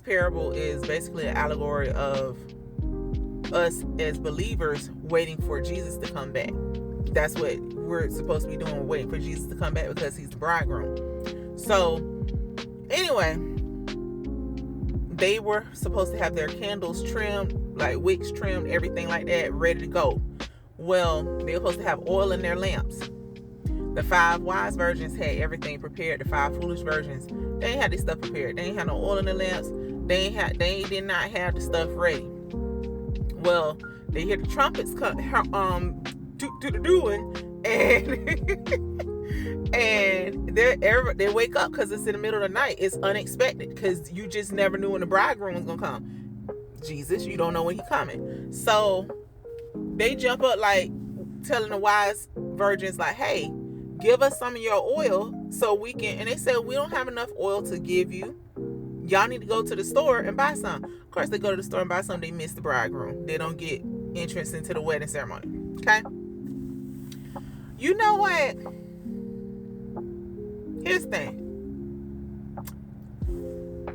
Parable is basically an allegory of us as believers waiting for Jesus to come back. That's what we're supposed to be doing. We're waiting for Jesus to come back because he's the bridegroom. So anyway, they were supposed to have their candles trimmed, like wicks trimmed, everything like that, ready to go. Well, they were supposed to have oil in their lamps. The 5 wise virgins had everything prepared. The 5 foolish virgins, they ain't had this stuff prepared. They ain't had no oil in their lamps. They did not have the stuff ready. Well, they hear the trumpets come, doing, and they wake up because it's in the middle of the night. It's unexpected because you just never knew when the bridegroom was gonna come. Jesus, you don't know when he's coming. So they jump up, like telling the wise virgins, like, hey, give us some of your oil so we can. And they said, we don't have enough oil to give you. Y'all need to go to the store and buy some. Of course, they go to the store and buy some. They miss the bridegroom. They don't get entrance into the wedding ceremony. Okay? You know what? Here's the thing.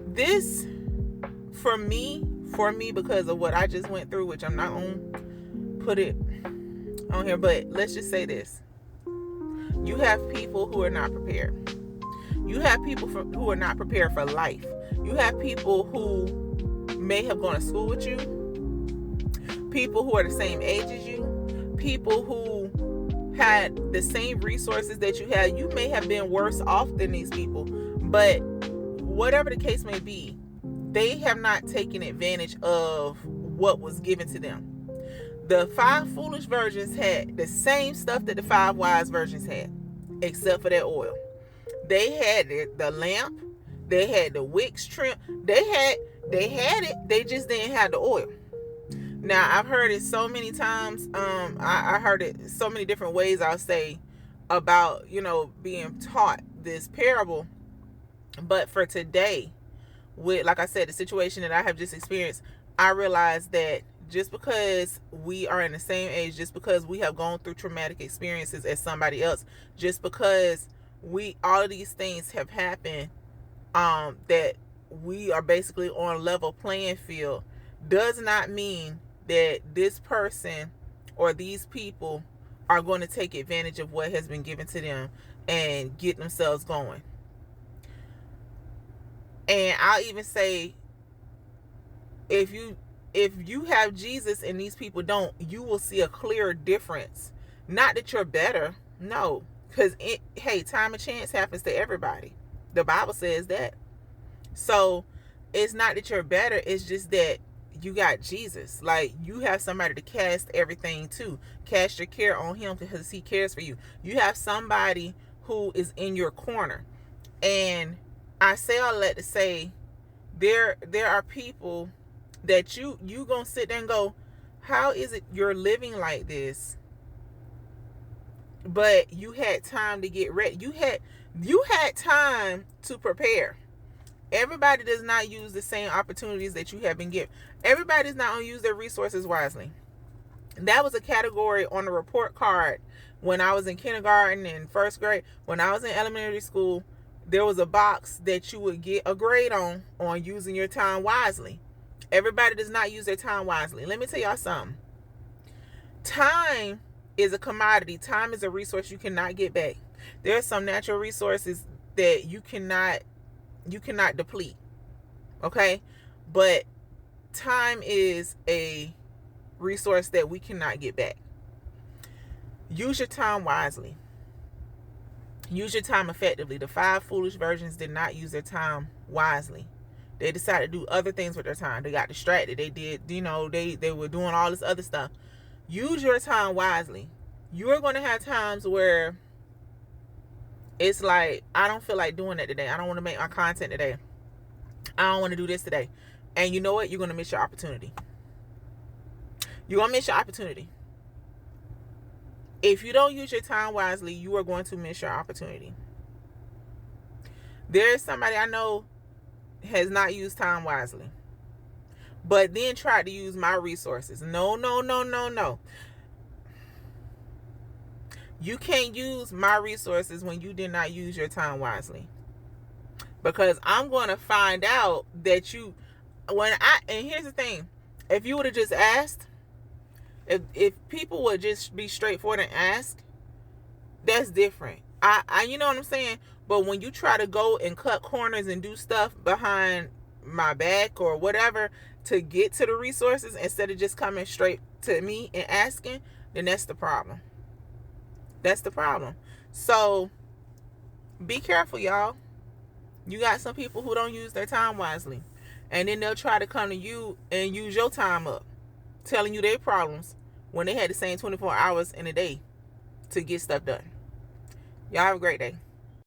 This, for me, because of what I just went through, which I'm not going to put it on here, but let's just say this. You have people who are not prepared. You have people who are not prepared for life. You have people who may have gone to school with you, people who are the same age as you, people who had the same resources that you had. You may have been worse off than these people, but whatever the case may be, they have not taken advantage of what was given to them. The 5 foolish virgins had the same stuff that the 5 wise virgins had, except for their oil. They had the lamp, they had the wicks trim, they had it, they just didn't have the oil. Now, I've heard it so many times, I heard it so many different ways, I'll say, about, being taught this parable. But for today, with, like I said, the situation that I have just experienced, I realized that just because we are in the same age, just because we have gone through traumatic experiences as somebody else, just because all of these things have happened, that we are basically on a level playing field, does not mean that this person or these people are going to take advantage of what has been given to them and get themselves going. And I'll even say, if you have Jesus and these people don't, you will see a clear difference. Not that you're better, no, because hey, time and chance happens to everybody. The Bible says that. So it's not that you're better, it's just that you got Jesus. Like, you have somebody to cast everything to. Cast your care on him because he cares for you. You have somebody who is in your corner. And I say all that to say, there are people that you gonna sit there and go, how is it you're living like this, but you had time to get ready? You had time to prepare. Everybody does not use the same opportunities that you have been given. Everybody does not only use their resources wisely. That was a category on the report card when I was in kindergarten and first grade. When I was in elementary school, there was a box that you would get a grade on using your time wisely. Everybody does not use their time wisely. Let me tell y'all something. Time is a commodity. Time is a resource you cannot get back. There are some natural resources that you cannot deplete. Okay? But time is a resource that we cannot get back. Use your time wisely. Use your time effectively. The 5 foolish virgins did not use their time wisely. They decided to do other things with their time. They got distracted. They did, they were doing all this other stuff. Use your time wisely. You're going to have times where it's like, I don't feel like doing that today. I don't want to make my content today. I don't want to do this today. And you know what? You're going to miss your opportunity. You're going to miss your opportunity. If you don't use your time wisely, you are going to miss your opportunity. There's somebody I know has not used time wisely, but then tried to use my resources. No. You can't use my resources when you did not use your time wisely, because I'm going to find out that and here's the thing, if you would have just asked, if people would just be straightforward and ask, that's different. You know what I'm saying? But when you try to go and cut corners and do stuff behind my back or whatever to get to the resources instead of just coming straight to me and asking, then that's the problem. That's the problem. So be careful, y'all. You got some people who don't use their time wisely, and then they'll try to come to you and use your time up, telling you their problems when they had the same 24 hours in a day to get stuff done. Y'all have a great day.